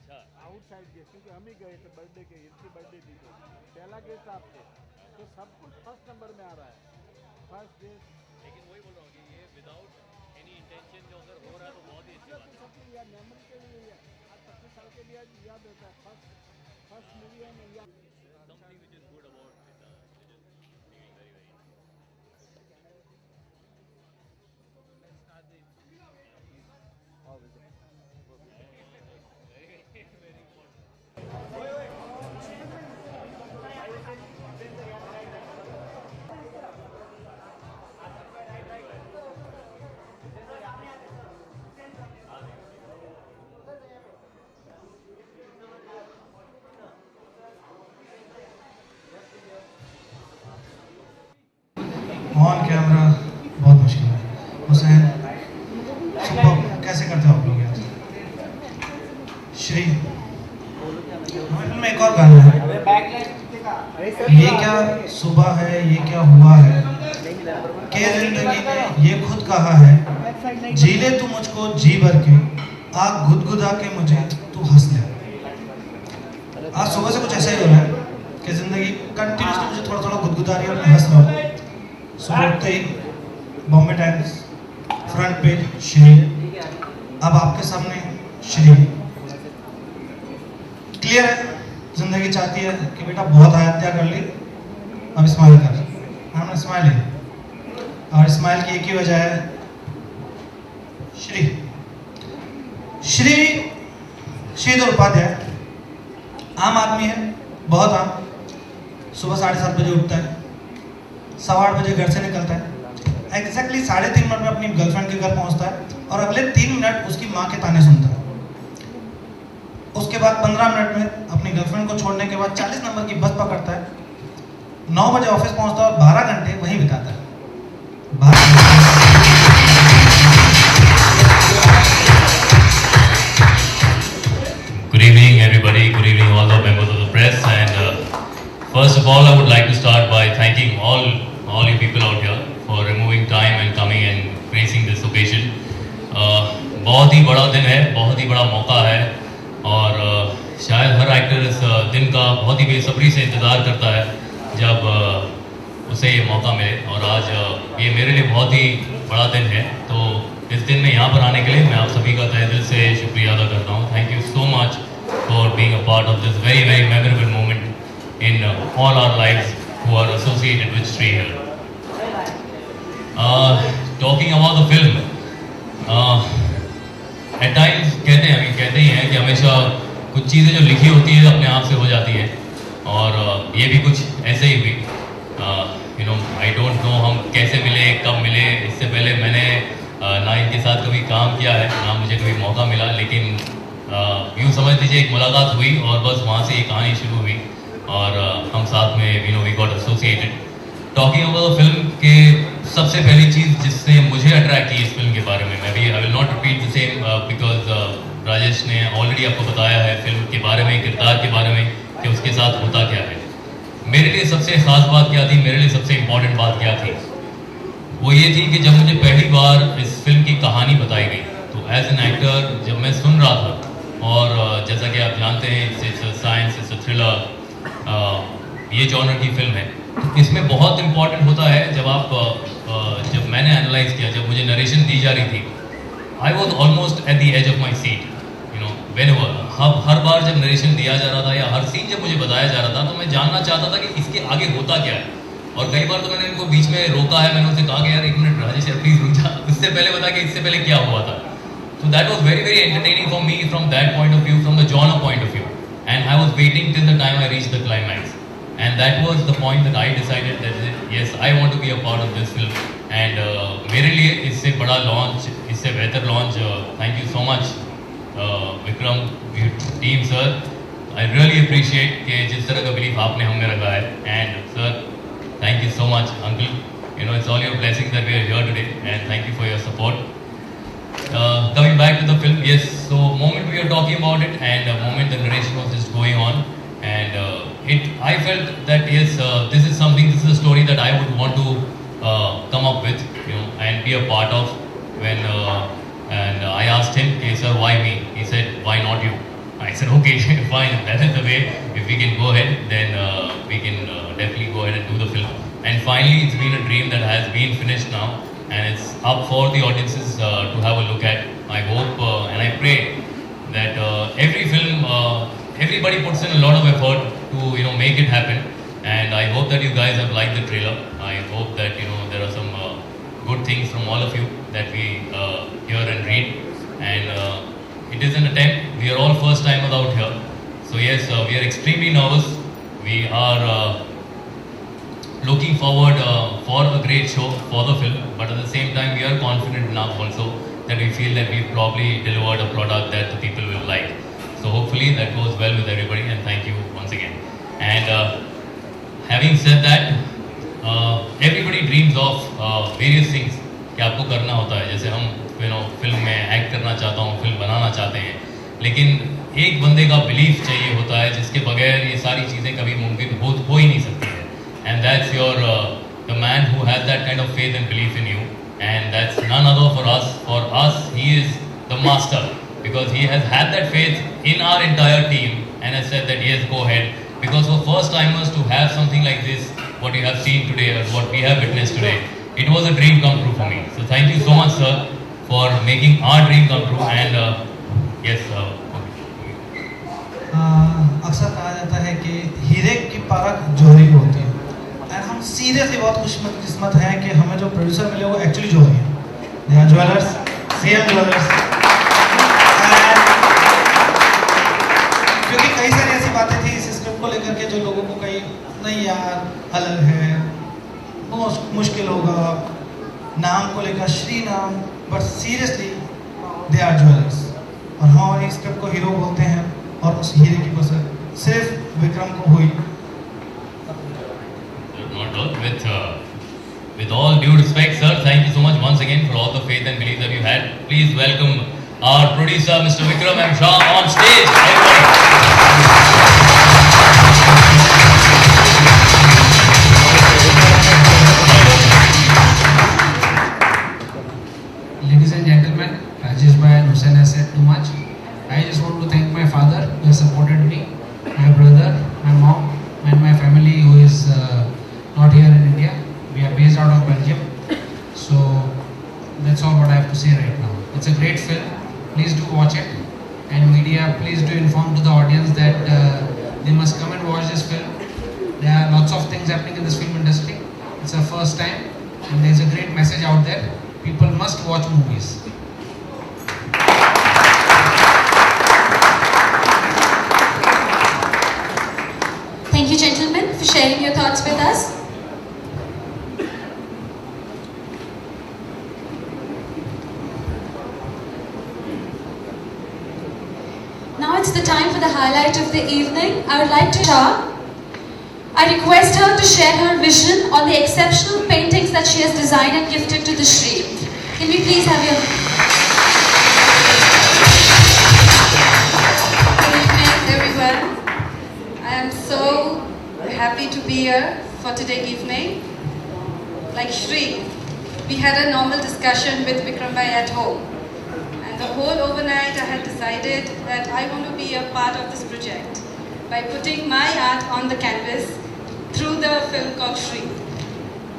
Outside guest, क्योंकि हम ही गए थे बर्थडे के, इनकी बर्थडे थी तो पहला गेस्ट आप थे, तो सब कुछ फर्स्ट नंबर में आ रहा है फर्स्ट गेस्ट। लेकिन वही बोल रहा हूँ कि ये विदाउट एनी इंटेंशन जो अगर हो रहा है तो बहुत ही अच्छी बात है। सबके लिए मेमोरी के लिए आज 25 साल के लिए आज याद रहता है, फर्स्ट मूवी है नहीं याद। Something which is good about very very very important. On camera बहुत मुश्किल है। हुसैन सुपर कैसे करते हो आप लोग यार। श्री में एक और गाना है, ये क्या सुबह है ये क्या हुआ है, के जिंदगी ने ये खुद कहा है, जी ले तू मुझको जी भर के, आग गुदगुदा के मुझे तू हंस ले। आज सुबह से कुछ ऐसा ही हो रहा है कि जिंदगी कंटिन्यूसली मुझे थोड़ा थोड़ा गुदगुदा रही है और मैं हंस रहा हूँ। सुबह उठते ही Bombay Times front page Shri, अब आपके सामने श्री। क्लियर है, जिंदगी चाहती है कि बेटा बहुत हत्या कर ली, अब स्माइल कर। हमने स्माइल ही, और स्माइल की एक ही वजह है श्री। श्री श्रीधर उपाध्याय आम आदमी है, बहुत आम। सुबह 7:30 बजे उठता है, 8:15 बजे घर से निकलता है, एग्जैक्टली 3:30 मिनट में अपनी गर्लफ्रेंड के घर पहुंचता है और अगले 3 मिनट उसकी माँ के ताने सुनता है। उसके बाद 15 मिनट में अपनी गर्लफ्रेंड को छोड़ने के बाद 40 नंबर की बस पकड़ता है, 9 बजे ऑफिस पहुंचता है और 12 घंटे वहीं बिताता है। Good evening, everybody. Good evening, all the members of the press. And first of all, I would like to start by thanking all you people out here for removing time and coming and gracing this occasion. बहुत ही बड़ा दिन है, बहुत ही बड़ा मौका है, और शायद हर एक्टर इस दिन का बहुत ही बेसब्री से इंतज़ार करता है जब उसे ये मौका मिले। और आज ये मेरे लिए बहुत ही बड़ा दिन है, तो इस दिन में यहाँ पर आने के लिए मैं आप सभी का तहे दिल से शुक्रिया अदा करता हूँ। Thank you so much for being a part of this very very memorable moment in all our lives who are associated with Sri here. Talking about the film, at times कहते ही हैं कि हमेशा कुछ चीज़ें जो लिखी होती है अपने आप से हो जाती है, और ये भी कुछ ऐसे ही हुई। आई डोंट नो हम कैसे मिले, कब मिले। इससे पहले मैंने ना इनके साथ कभी काम किया है, ना मुझे कभी मौका मिला, लेकिन यूँ समझ लीजिए एक मुलाकात हुई और बस वहाँ से ये कहानी शुरू हुई और हम साथ में we got associated. Talking about the film के सबसे पहली चीज़ जिसने मुझे अट्रैक्ट की इस फिल्म के बारे में, मैं भी I will not repeat the same because Rajesh ने ऑलरेडी आपको बताया है फिल्म के बारे में, किरदार के बारे में कि उसके साथ होता क्या है। मेरे लिए सबसे ख़ास बात क्या थी, मेरे लिए सबसे इम्पॉर्टेंट बात क्या थी, वो ये थी कि जब मुझे पहली बार इस फिल्म की कहानी बताई गई तो एज एन एक्टर जब मैं सुन रहा था, और जैसा कि आप जानते हैं इट्स साइंस, इट्स थ्रिलर, ये जॉनर की फिल्म है, तो इसमें बहुत इम्पॉर्टेंट होता है जब मैंने एनालाइज किया, जब मुझे नरेशन दी जा रही थी, I was almost at the edge of my seat. हर बार जब नरेशन दिया जा रहा था या हर सीन जब मुझे बताया जा रहा था, तो मैं जानना चाहता था कि इसके आगे होता क्या है। और कई बार तो मैंने इनको बीच में रोका है, मैंने उनसे कहा कि यार 1 मिनट राजेश यार प्लीज रुक जा, उससे पहले बता कि इससे पहले क्या हुआ था। So that was very very entertaining for me from that point of view, from the genre point of view, and I was waiting till the time I reached the climax, and that was the point that I decided that yes, I want to be a part of this film, and मेरे लिए इससे बड़ा launch, इससे बेहतर launch, thank you so much Vikram team sir, I really appreciate कि जिस तरह का बिलीफ आपने हम में रखा है, and sir thank you so much uncle, it's all your blessings that we are here today, and thank you for your support. Coming back to the film, yes, so moment we are talking about it, and moment the narration was just going on, and I felt that yes, this is a story that I would want to come up with, and be a part of. And I asked him, okay, sir, why me? He said, why not you? I said, okay, fine, if that is the way, if we can go ahead, then we can definitely go ahead and do the film. And finally, it's been a dream that has been finished now, and it's up for the audiences to have a look at. I hope and I pray that every film, everybody puts in a lot of effort to make it happen. And I hope that you guys have liked the trailer. I hope that there are some good things from all of you that we hear and read. And it is an attempt. We are all first timers out here. So yes, we are extremely nervous. We are looking forward for a great show for the film. But at the same time, we are confident enough also that we feel that we've probably delivered a product that the people will like. So hopefully that goes well with everybody, and thank you once again. And having said that, everybody dreams of various things कि आपको करना होता है. जैसे हम film में act करना चाहता हूँ, फिल्म बनाना चाहते हैं, लेकिन एक बंदे का बिलीफ चाहिए होता है जिसके बगैर ये सारी चीज़ें कभी मुमकिन हो ही नहीं सकती है. And that's your the man who has that kind of faith and belief in you, and that's none other for us. For us he is the master because he has had that faith in our entire team and has said that yes, go ahead. Because for first timers to have something like this, what you have seen today or what we have witnessed today, it was a dream come true for me. So thank you so much, sir, for making our dream come true. And yes, अक्सर कहा जाता है कि हीरे की परख जौहरी को होती है, और हम सीरियसली बहुत खुशकिस्मत हैं कि हमें जो प्रोड्यूसर मिले वो एक्चुअली जौहरी हैं. They are jewellers, CM jewellers. क्योंकि कई सारी ऐसी बातें थी इस स्क्रिप्ट को लेकर के जो लोगों को कहीं नहीं यार अलग है, बहुत मुश्किल होगा, नाम को लेकर श्री नाम, but seriously they are jewellers. और हम हमारी स्क्रिप्ट को हीरो बोलते हैं, और उस हीरे की पसंद सिर्फ विक्रम को हुई. With all due respect, sir, thank you so much once again for all the faith and belief that you had. Please welcome our producer, Mr. Vikram M. Shah, on stage. Ladies and gentlemen, Rajesh Bhai and Hussain has said too much. I just want to thank my father who has supported me, my brother, my mom, and my family who is not here in India. We are based out of Belgium. So that's all what I have to say right now. It's a great film. Please do watch it. And media, please do inform to the audience that they must come and watch this film. There are lots of things happening in this film industry. It's our first time, and there's a great message out there. People must watch movies. Thank you, gentlemen, for sharing your thoughts with us. Now it's the time for the highlight of the evening. I would like to I request her to share her vision on the exceptional paintings that she has designed and gifted to the Shri. Can we please have your... Good evening, everyone. I am so happy to be here for today evening. Like Shri, we had a normal discussion with Vikram Bhai at home. And the whole overnight I had decided that I want to be a part of this project by putting my art on the canvas through the film called Shri.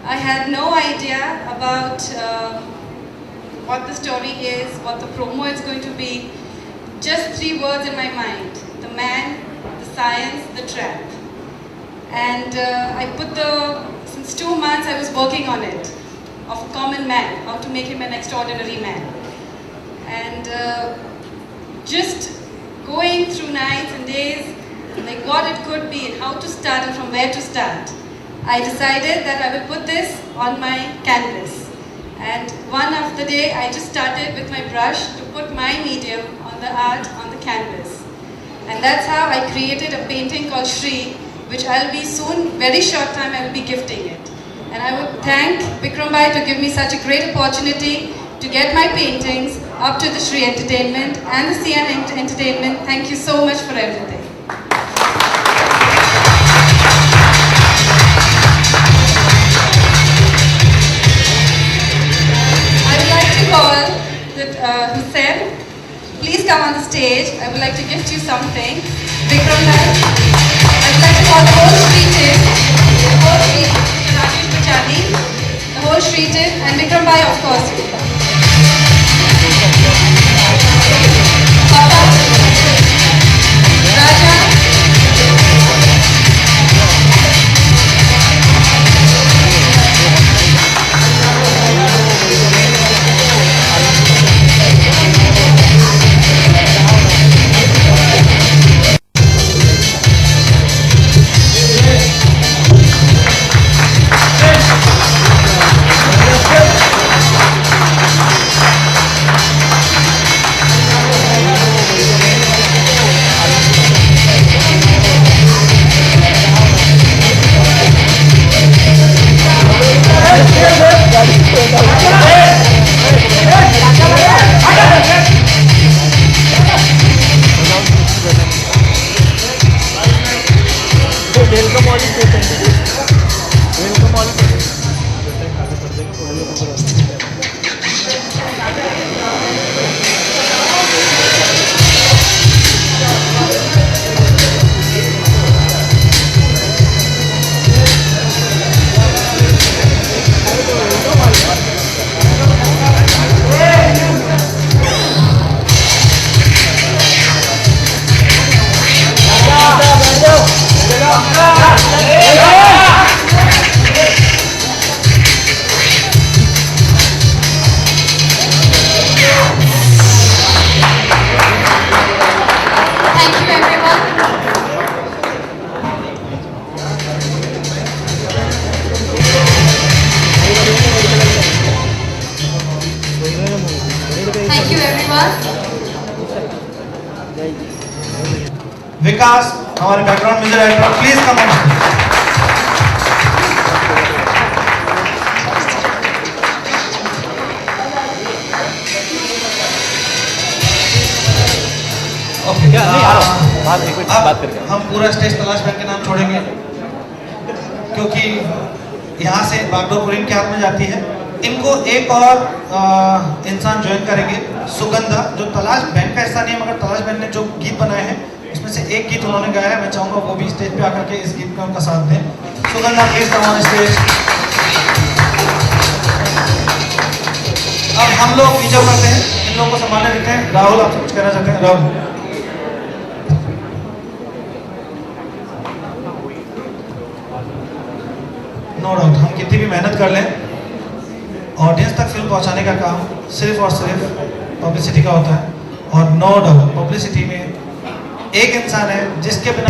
I had no idea about what the story is, what the promo is going to be. Just 3 words in my mind: the man, the science, the trap. And I put since 2 months I was working on it, of a common man, how to make him an extraordinary man. And just going through nights and days, like what it could be and how to start and from where to start, I decided that I will put this on my canvas. And one of the day I just started with my brush to put my medium on the art on the canvas. And that's how I created a painting called Shri, which I'll be soon, very short time, I will be gifting it. And I would thank Vikram Bhai to give me such a great opportunity to get my paintings up to the Shri Entertainment and the CN Entertainment. Thank you so much for everything. I would like to call Hussain. Please come on the stage. I would like to gift you something. Vikram Bhai. I would like to call the whole Shri team. The whole Shri, Rajesh Bachani, the whole Shri team, and Vikram Bhai, of course. Papa, Raja. Thank you everyone. विकास हमारे background music director, please come on stage. Okay, अब हम पूरा stage तलाश bank के नाम छोड़ेंगे क्योंकि यहाँ से बागडोर पुरीम के हाथ में जाती है। इनको एक और इंसान ज्वाइन करेंगे, सुगंधा, जो तलाश बैंड का हिस्सा नहीं है मगर तलाश बैंड ने जो गीत बनाए हैं उसमें से एक गीत उन्होंने गाया है। मैं चाहूंगा वो भी स्टेज पे आकर के इस गीत में उनका साथ दें। Sugandha please come on stage. अब हम लोग नीचे करते हैं, इन लोगों को संभालने देते हैं। राहुल, आपसे कुछ कहना चाहते हैं? राहुल, नो डाउट हम कितनी भी मेहनत कर लें, ऑडियंस तक फिल्म पहुंचाने का काम सिर्फ और सिर्फ पब्लिसिटी का होता है। और नो डाउट पब्लिसिटी में एक इंसान है जिसके बिना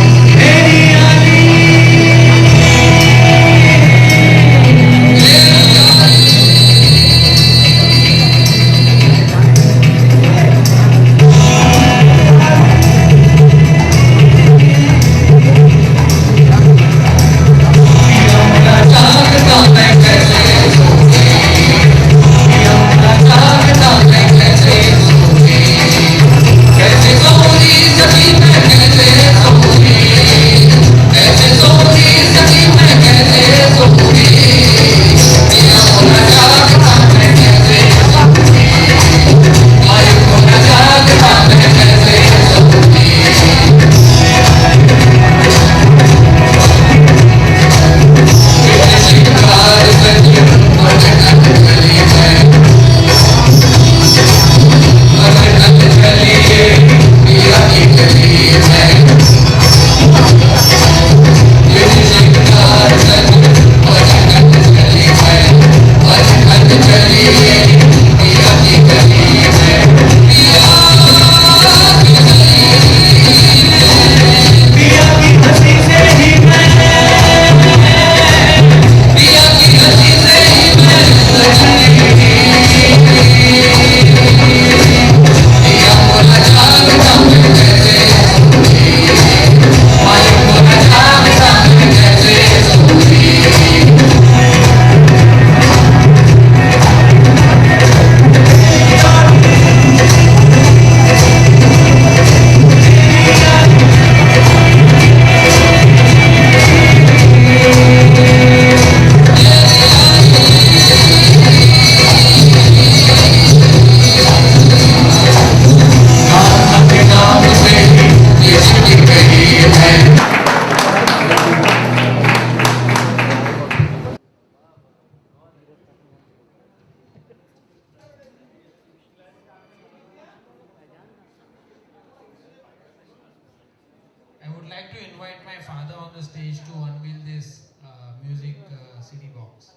Let's go. invite my father on the stage to unveil this music CD box.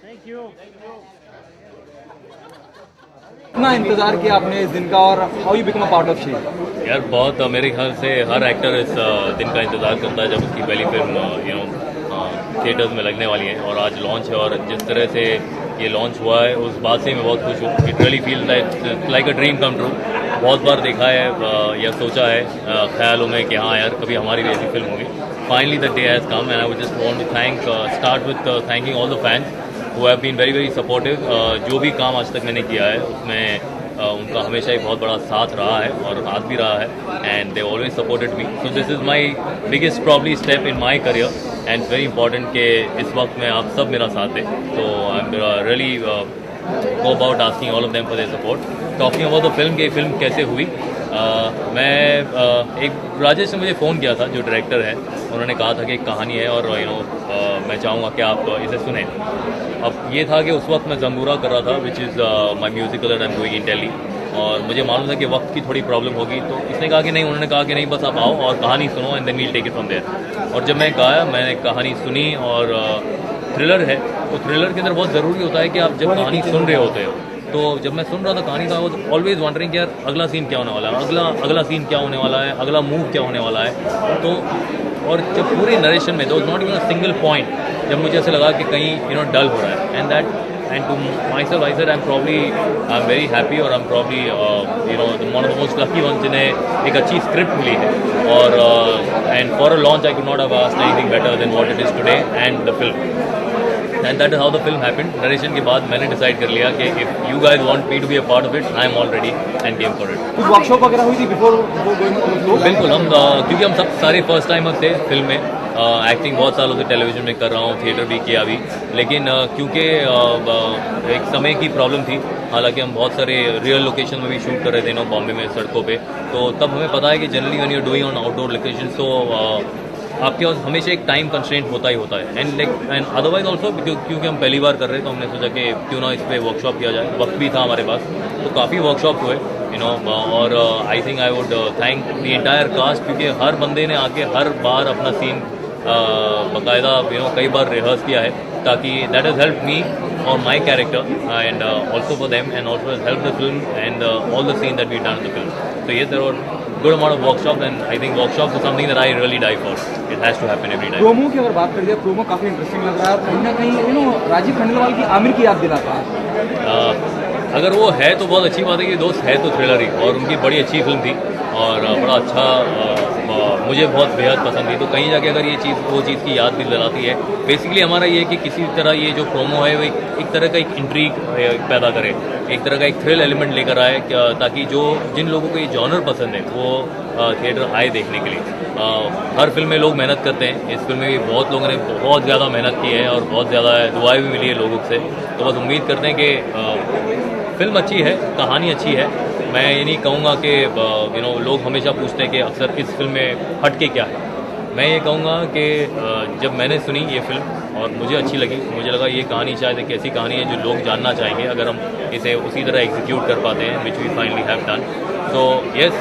Thank you. कितना इंतजार किया आपने इस दिन का और how you become a part of she? यार बहुत मेरे ख्याल से हर एक्टर इस दिन का इंतज़ार करता है जब उसकी पहली फिल्म थिएटर्स में लगने वाली है और आज लॉन्च है और जिस तरह से ये लॉन्च हुआ है उस बात से मैं बहुत खुश हूँ. It really feel like a dream come true. बहुत बार देखा है या सोचा है ख्यालों में कि हाँ यार कभी हमारी भी ऐसी फिल्म होगी. Finally the day has come and I would just want to start with thanking all the fans who have been very supportive. जो भी काम आज तक मैंने किया है उसमें उनका हमेशा ही बहुत बड़ा साथ रहा है और आज भी रहा है and they always supported me. So this is my biggest probably step in my career and very important कि इस वक्त में आप सब मेरा साथ दें. तो I am really go about asking all of them for their support. Talking about the film कि फिल्म कैसे हुई. मैं एक राजेश ने मुझे फ़ोन किया था जो डायरेक्टर है. उन्होंने कहा था कि एक कहानी है और मैं चाहूँगा कि आप इसे सुने. अब ये था कि उस वक्त मैं जंबूरा कर रहा था which is my musical that I am doing in Delhi और मुझे मालूम था कि वक्त की थोड़ी प्रॉब्लम होगी. तो इसने कहा कि नहीं, उन्होंने कहा कि नहीं बस आप आओ और कहानी सुनो and then we'll take it from there. और जब मैं गाया मैंने कहानी सुनी और थ्रिलर है तो थ्रिलर के अंदर बहुत ज़रूरी होता है कि आप जब कहानी सुन रहे होते हो तो जब मैं सुन रहा था कहानी था वो ऑलवेज वंडरिंग कि यार अगला सीन क्या होने वाला है, अगला सीन क्या होने वाला है, अगला मूव क्या होने वाला है. तो और जब पूरे नरेशन में there was not even a single point जब मुझे ऐसे लगा कि कहीं डल हो रहा है. And to myself I said I am very happy और I am probably one of the most lucky one जिन्हें एक अच्छी स्क्रिप्ट मिली है. और and for a launch I could not have asked anything better than what it is today and the film. And that is how the film happened. Narration के बाद मैंने decide कर लिया कि if you guys want me to be a part of it I am all ready and game for it. कुछ workshop वगैरह हुई थी बिफोर बिल्कुल. हम क्योंकि हम सब सारे फर्स्ट टाइमर थे फिल्म में. एक्टिंग बहुत सालों से टेलीविजन में कर रहा हूँ, थिएटर भी किया अभी. लेकिन क्योंकि एक समय की प्रॉब्लम थी, हालांकि हम बहुत सारे रियल लोकेशन में भी शूट कर रहे थे बॉम्बे में सड़कों पे, तो तब हमें पता है कि generally when you are doing on outdoor location तो आपके पास हमेशा एक टाइम कंस्ट्रेंट होता ही होता है. एंड अदरवाइज ऑल्सो क्योंकि हम पहली बार कर रहे हैं तो हमने सोचा कि क्यों ना इस पर वर्कशॉप किया जाए. वक्त भी था हमारे पास तो काफ़ी वर्कशॉप हुए और I think I would thank the entire cast क्योंकि हर बंदे ने आके हर बार अपना सीन बाकायदा कई बार रिहर्स किया है ताकि दैट हैज़ हेल्प मी और my character and also for them and also help the film and all the scene that we done in the film. So yes, there were good amount of workshops, and I think workshops is something that I really die for. It has to happen every time. Promo की अगर बात कर दिया, promo काफ़ी interesting लग रहा है और कहीं ना कहीं राजीव खंडेलवाल की आमिर की याद दिलाता है. अगर वो है तो बहुत अच्छी बात है कि दोस्त है तो थ्रिलर ही, और उनकी बड़ी अच्छी फिल्म थी और बड़ा अच्छा मुझे बहुत बेहद पसंद थी. तो कहीं जाके अगर ये चीज़ वो चीज़ की याद भी दिलाती है. बेसिकली हमारा ये है कि किसी तरह ये जो प्रोमो है वो एक तरह का एक इंट्रीग पैदा करे, एक तरह का एक थ्रिल एलिमेंट लेकर आए, ताकि जो जिन लोगों को ये जॉनर पसंद है वो थिएटर आए देखने के लिए. हर फिल्म में लोग मेहनत करते हैं, इस फिल्म में भी बहुत लोगों ने बहुत ज़्यादा मेहनत की है और बहुत ज़्यादा दुआएं भी मिली है लोगों से. तो बस उम्मीद करते हैं कि फिल्म अच्छी है, कहानी अच्छी है. मैं ये नहीं कहूँगा कि लोग हमेशा पूछते हैं कि अक्सर इस फिल्म में हटके क्या है. मैं ये कहूँगा कि जब मैंने सुनी ये फिल्म और मुझे अच्छी लगी, मुझे लगा ये कहानी शायद एक ऐसी कहानी है जो लोग जानना चाहेंगे अगर हम इसे उसी तरह एग्जीक्यूट कर पाते हैं, which we finally have done. So yes,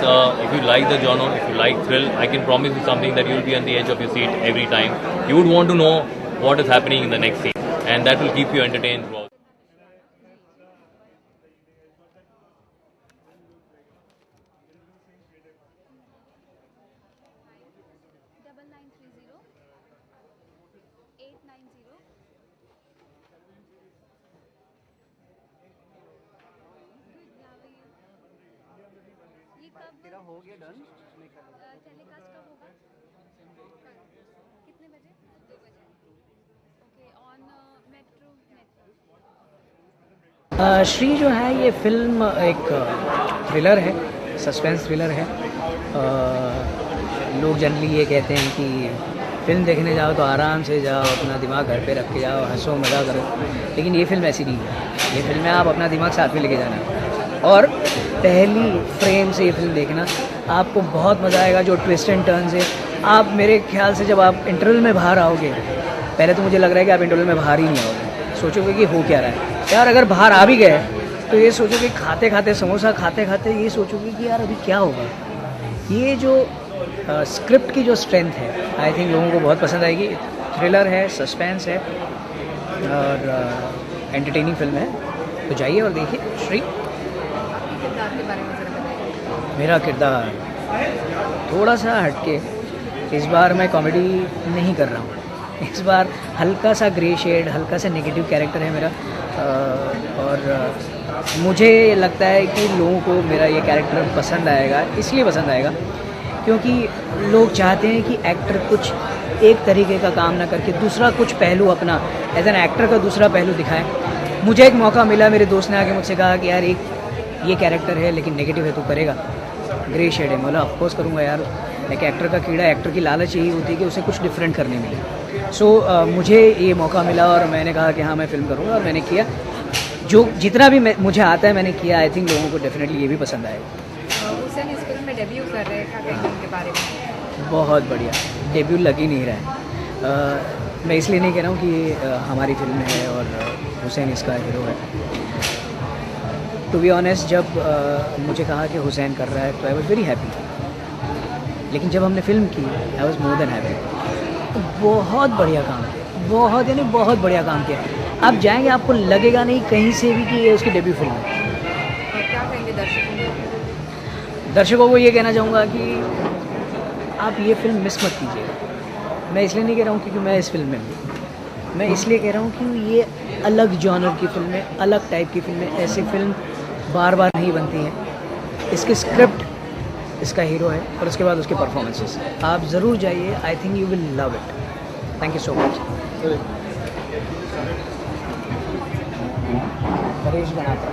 if you like the genre, if you like thrill, I can promise you something that you will be on the edge of your seat every time. You would want to know what is happening in the next scene, and that will keep you entertained throughout. तेरा हो गया done. Telecast कब होगा? कितने बजे? 2 बजे. Okay, on metro network. Shri जो है ये फिल्म एक थ्रिलर है, सस्पेंस थ्रिलर है. लोग जनरली ये कहते हैं कि फिल्म देखने जाओ तो आराम से जाओ, अपना दिमाग घर पे रख के जाओ, हंसो मज़ा करो. लेकिन ये फिल्म ऐसी नहीं है. ये फिल्म में आप अपना दिमाग साथ में लेके जाना और पहली फ्रेम से ये फिल्म देखना, आपको बहुत मज़ा आएगा. जो ट्विस्ट एंड टर्न्स है, आप मेरे ख्याल से जब आप इंटरवल में बाहर आओगे, पहले तो मुझे लग रहा है कि आप इंटरवल में बाहर ही नहीं आओगे, सोचोगे कि हो क्या रहा है यार. अगर बाहर आ भी गए तो ये सोचोगे खाते खाते समोसा खाते खाते ये सोचोगे कि यार अभी क्या होगा. ये जो स्क्रिप्ट की जो स्ट्रेंथ है, आई थिंक लोगों को बहुत पसंद आएगी. थ्रिलर है, सस्पेंस है और एंटरटेनिंग फिल्म है. तो जाइए और देखिए श्री. मेरा किरदार थोड़ा सा हटके, इस बार मैं कॉमेडी नहीं कर रहा हूँ. इस बार हल्का सा ग्रे शेड, हल्का सा नेगेटिव कैरेक्टर है मेरा. और मुझे लगता है कि लोगों को मेरा ये कैरेक्टर पसंद आएगा. इसलिए पसंद आएगा क्योंकि लोग चाहते हैं कि एक्टर कुछ एक तरीके का काम ना करके दूसरा कुछ पहलू अपना एज एन एक्टर का दूसरा पहलू दिखाए. मुझे एक मौका मिला, मेरे दोस्त ने आके मुझसे कहा कि यार एक ये कैरेक्टर है लेकिन नेगेटिव है, तो करेगा? ग्रे शेड है. बोला ऑफकोर्स करूँगा यार. एक एक्टर का कीड़ा, एक्टर की लालच यही होती है कि उसे कुछ डिफरेंट करने मिले. सो मुझे ये मौका मिला और मैंने कहा कि हाँ मैं फिल्म करूँगा, और मैंने किया. जो जितना भी मुझे आता है मैंने किया. आई थिंक लोगों को डेफिनेटली ये भी पसंद आएगा. हुसैन इस फिल्म में डेब्यू कर रहे हैं, क्या कहेंगे उनके बारे में? बहुत बढ़िया. डेब्यू लग ही नहीं रहा है. मैं इसलिए नहीं कह रहा हूँ कि हमारी फिल्म है और हुसैन इसका हीरो है. टू बी ऑनेस्ट, जब मुझे कहा कि हुसैन कर रहा है तो आई वॉज वेरी हैप्पी. लेकिन जब हमने फिल्म की I was more than happy. तो बहुत बढ़िया काम किया, बहुत यानी बहुत बढ़िया काम किया. आप जाएंगे आपको लगेगा नहीं कहीं से भी कि ये उसकी डेब्यू फिल्म है. क्या कहेंगे दर्शकों को? दर्शकों को ये कहना चाहूँगा कि आप ये फिल्म मिस मत कीजिएगा. मैं इसलिए नहीं कह रहा हूँ क्योंकि मैं इस फिल्म में हूँ. मैं इसलिए कह रहा हूँ कि ये अलग जॉनर की फिल्में, अलग टाइप की फिल्में, ऐसी फिल्म बार बार नहीं बनती हैं. इसकी स्क्रिप्ट, इसका हीरो है और उसके बाद उसके परफॉर्मेंसेस. आप ज़रूर जाइए. I think you will love it. Thank you so much. Paresh बनाता.